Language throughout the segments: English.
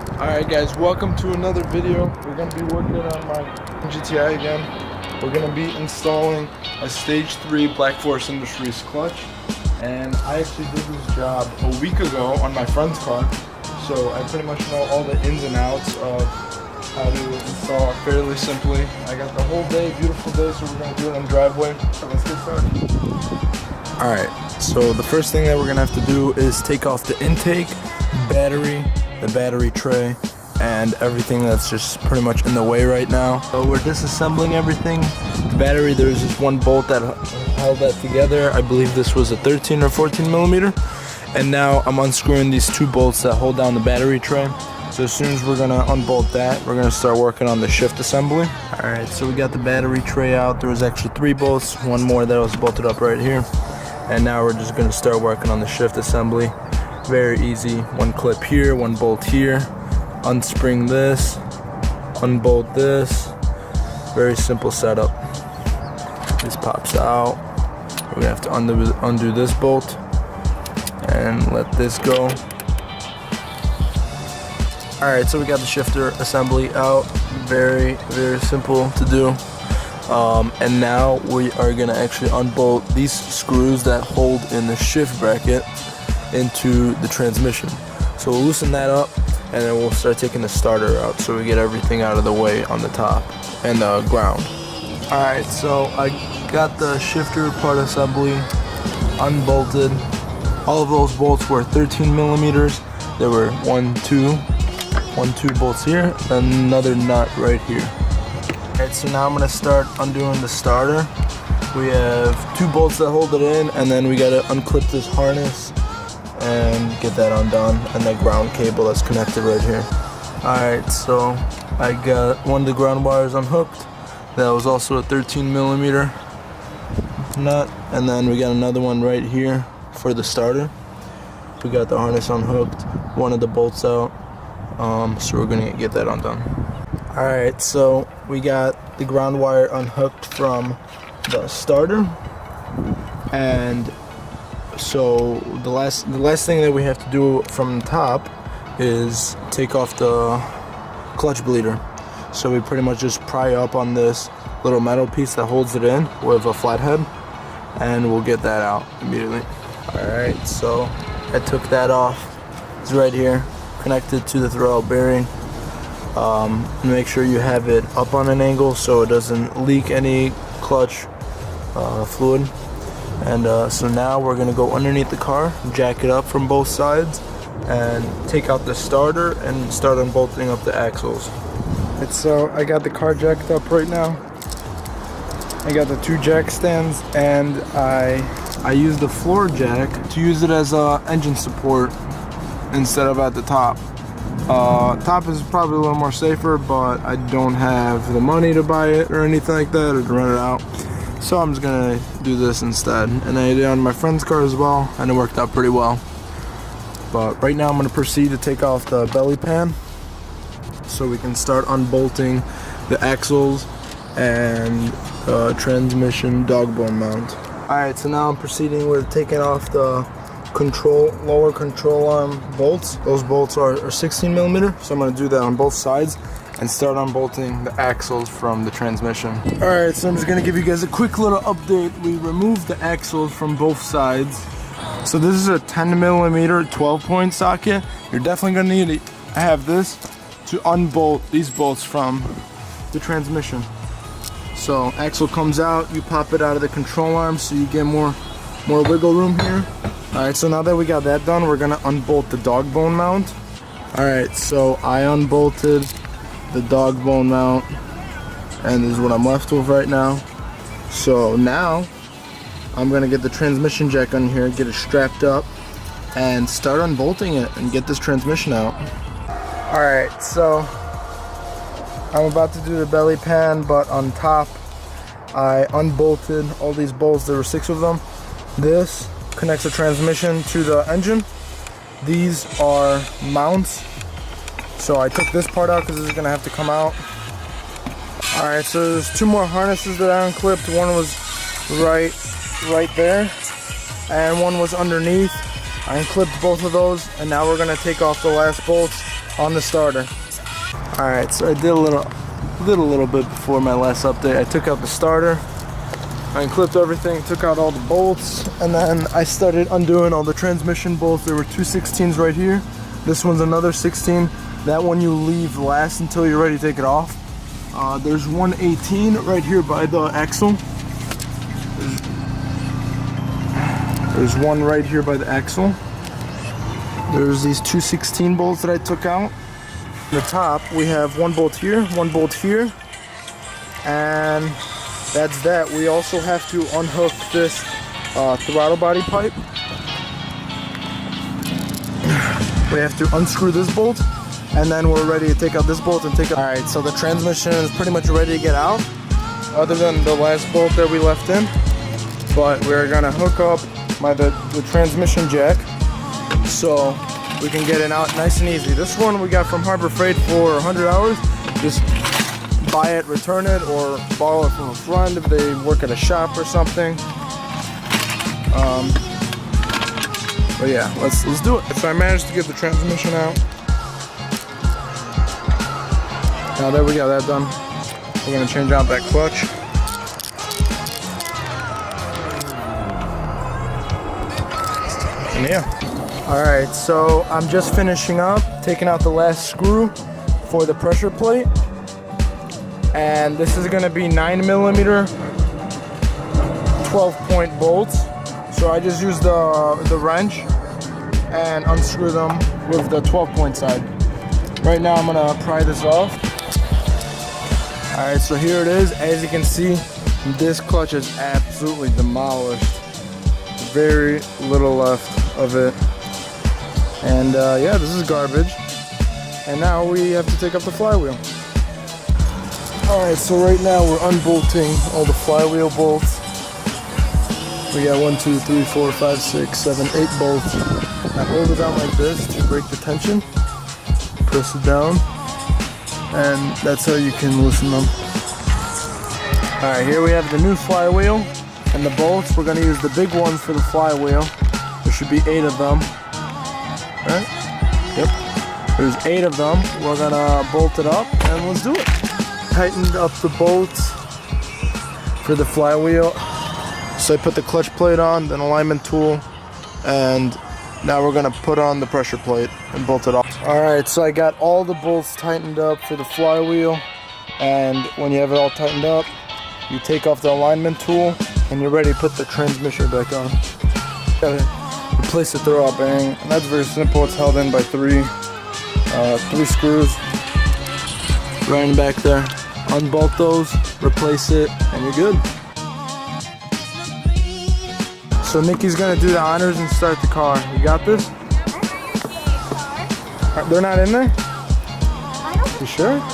Alright guys, welcome to another video. We're going to be working on my GTI again. We're going to be installing a stage 3 Black Forest Industries clutch. And I actually did this job a week ago on my friend's car. So I pretty much know all the ins and outs of how to install it fairly simply. I got the whole day, beautiful day, so we're going to do it on the driveway. So let's get started. Alright, so the first thing that we're going to have to do is take off the intake, battery, the battery tray, and everything that's just pretty much in the way right now. So we're disassembling everything. The battery, there's just one bolt that held that together. I believe this was a 13 or 14 millimeter. And now I'm unscrewing these two bolts that hold down the battery tray. So as soon as we're gonna unbolt that, we're gonna start working on the shift assembly. Alright, so we got the battery tray out. There was actually 3 bolts, one more that was bolted up right here. And now we're just gonna start working on the shift assembly. Very easy, one clip here, one bolt here, unspring this, unbolt this. Very simple setup. This pops out. We're gonna have to undo this bolt and let this go. Alright, so we got the shifter assembly out. Very simple to do. And now we are gonna actually unbolt these screws that hold in the shift bracket into the transmission. So we'll loosen that up and then we'll start taking the starter out so we get everything out of the way on the top and the ground. Alright, so I got the shifter part assembly unbolted. All of those bolts were 13 millimeters. There were one, two bolts here, and another nut right here. Alright, so now I'm gonna start undoing the starter. We have 2 bolts that hold it in, and then we gotta unclip this harness and get that undone, and the ground cable that's connected right here. Alright, so I got one of the ground wires unhooked. That was also a 13 millimeter nut, and then we got another one right here for the starter. We got the harness unhooked, one of the bolts out, so we're gonna get that undone. Alright, so we got the ground wire unhooked from the starter, and so the last thing that we have to do from the top is take off the clutch bleeder. So we pretty much just pry up on this little metal piece that holds it in with a flathead, and we'll get that out immediately. Alright, so I took that off. It's right here, connected to the throwout bearing. Make sure you have it up on an angle so it doesn't leak any clutch fluid. And so now we're gonna go underneath the car, jack it up from both sides, and take out the starter and start unbolting up the axles. And so I got the car jacked up right now. I got the 2 jack stands, and I use the floor jack to use it as engine support instead of at the top. Top is probably a little more safer, but I don't have the money to buy it or anything like that, or to rent it out. So I'm just gonna do this instead. And I did it on my friend's car as well, and it worked out pretty well. But right now I'm gonna proceed to take off the belly pan so we can start unbolting the axles and transmission dog bone mount. Alright, so now I'm proceeding with taking off the lower control arm bolts. Those bolts are 16 millimeter, so I'm going to do that on both sides and start unbolting the axles from the transmission. Alright, so I'm just going to give you guys a quick little update. We removed the axles from both sides. So this is a 10 millimeter 12-point socket. You're definitely going to need to have this to unbolt these bolts from the transmission. So axle comes out, you pop it out of the control arm so you get more wiggle room here. Alright, so now that we got that done, we're gonna unbolt the dog bone mount. Alright, so I unbolted the dog bone mount, and this is what I'm left with right now. So now I'm gonna get the transmission jack on here, get it strapped up, and start unbolting it and get this transmission out. Alright, so I'm about to do the belly pan, but on top I unbolted all these bolts. There were 6 of them. This connects the transmission to the engine. These are mounts. So I took this part out because this is going to have to come out. Alright, so there's 2 more harnesses that I unclipped. One was right there, and one was underneath. I unclipped both of those, and now we're going to take off the last bolts, on the starter. All right, so I did a little bit before my last update. I took out the starter, I unclipped everything, took out all the bolts, and then I started undoing all the transmission bolts. There were two 16s right here. This one's another 16. That one you leave last until you're ready to take it off. There's one 18 right here by the axle. There's one right here by the axle. There's these two 16 bolts that I took out. On the top, we have one bolt here, and that's that. We also have to unhook this throttle body pipe. We have to unscrew this bolt, and then we're ready to take out this bolt and take it. All right, so the transmission is pretty much ready to get out, other than the last bolt that we left in. But we're gonna hook up the transmission jack, so we can get it out nice and easy. This one we got from Harbor Freight for $100. Just buy it, return it, or borrow it from a friend if they work at a shop or something. But yeah, let's do it. So I managed to get the transmission out. Now there we go, that done. We're gonna change out that clutch. And yeah. All right, so I'm just finishing up, taking out the last screw for the pressure plate. And this is gonna be 9mm 12-point bolts. So I just use the wrench and unscrew them with the 12-point side. Right now I'm gonna pry this off. All right, so here it is. As you can see, this clutch is absolutely demolished. Very little left of it. And yeah, this is garbage. And now we have to take up the flywheel. All right, so right now we're unbolting all the flywheel bolts. We got 1, 2, 3, 4, 5, 6, 7, 8 bolts. I hold it down like this to break the tension. Press it down, and that's how you can loosen them. All right, here we have the new flywheel and the bolts. We're gonna use the big ones for the flywheel. There should be 8 of them. Right? Yep. There's 8 of them. We're gonna bolt it up and let's do it. Tightened up the bolts for the flywheel. So I put the clutch plate on, then alignment tool, and now we're gonna put on the pressure plate and bolt it off. All right, so I got all the bolts tightened up for the flywheel, and when you have it all tightened up, you take off the alignment tool and you're ready to put the transmission back on. Replace the throwout bearing, and that's very simple. It's held in by three screws right in the back there. Unbolt those, replace it, and you're good. So Nikki's gonna do the honors and start the car. You got this? They're not in there? You sure? Are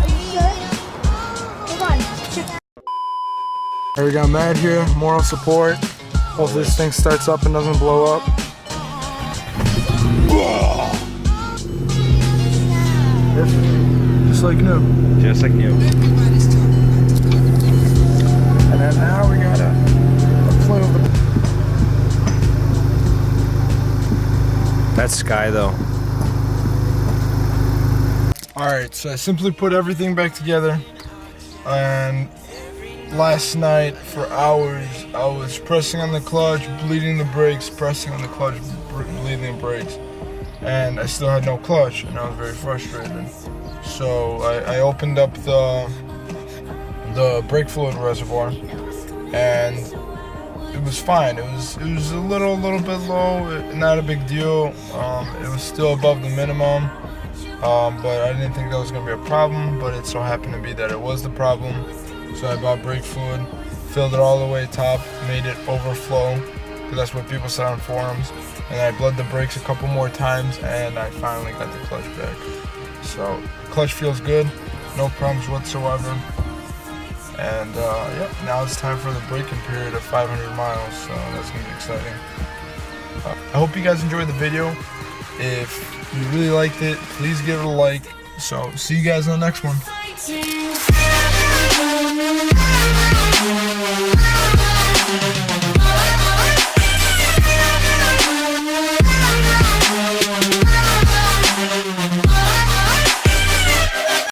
you sure? Hold on. Hey, we got Matt here, moral support. Hopefully this thing starts up and doesn't blow up. Just like new. Just like new. And then now we gotta play with the... That's Sky though. Alright, so I simply put everything back together, and last night for hours I was pressing on the clutch, bleeding the brakes, pressing on the clutch, bleeding the brakes, and I still had no clutch, and I was very frustrated. So I opened up the brake fluid reservoir, and it was fine. It was a little bit low, not a big deal. It was still above the minimum, but I didn't think that was gonna be a problem, but it so happened to be that it was the problem. So I bought brake fluid, filled it all the way top, made it overflow, because that's what people said on forums. And I bled the brakes a couple more times, and I finally got the clutch back. So clutch feels good, no problems whatsoever. And yeah, now it's time for the braking period of 500 miles, so that's gonna be exciting. I hope you guys enjoyed the video. If you really liked it, please give it a like. So see you guys in the next one.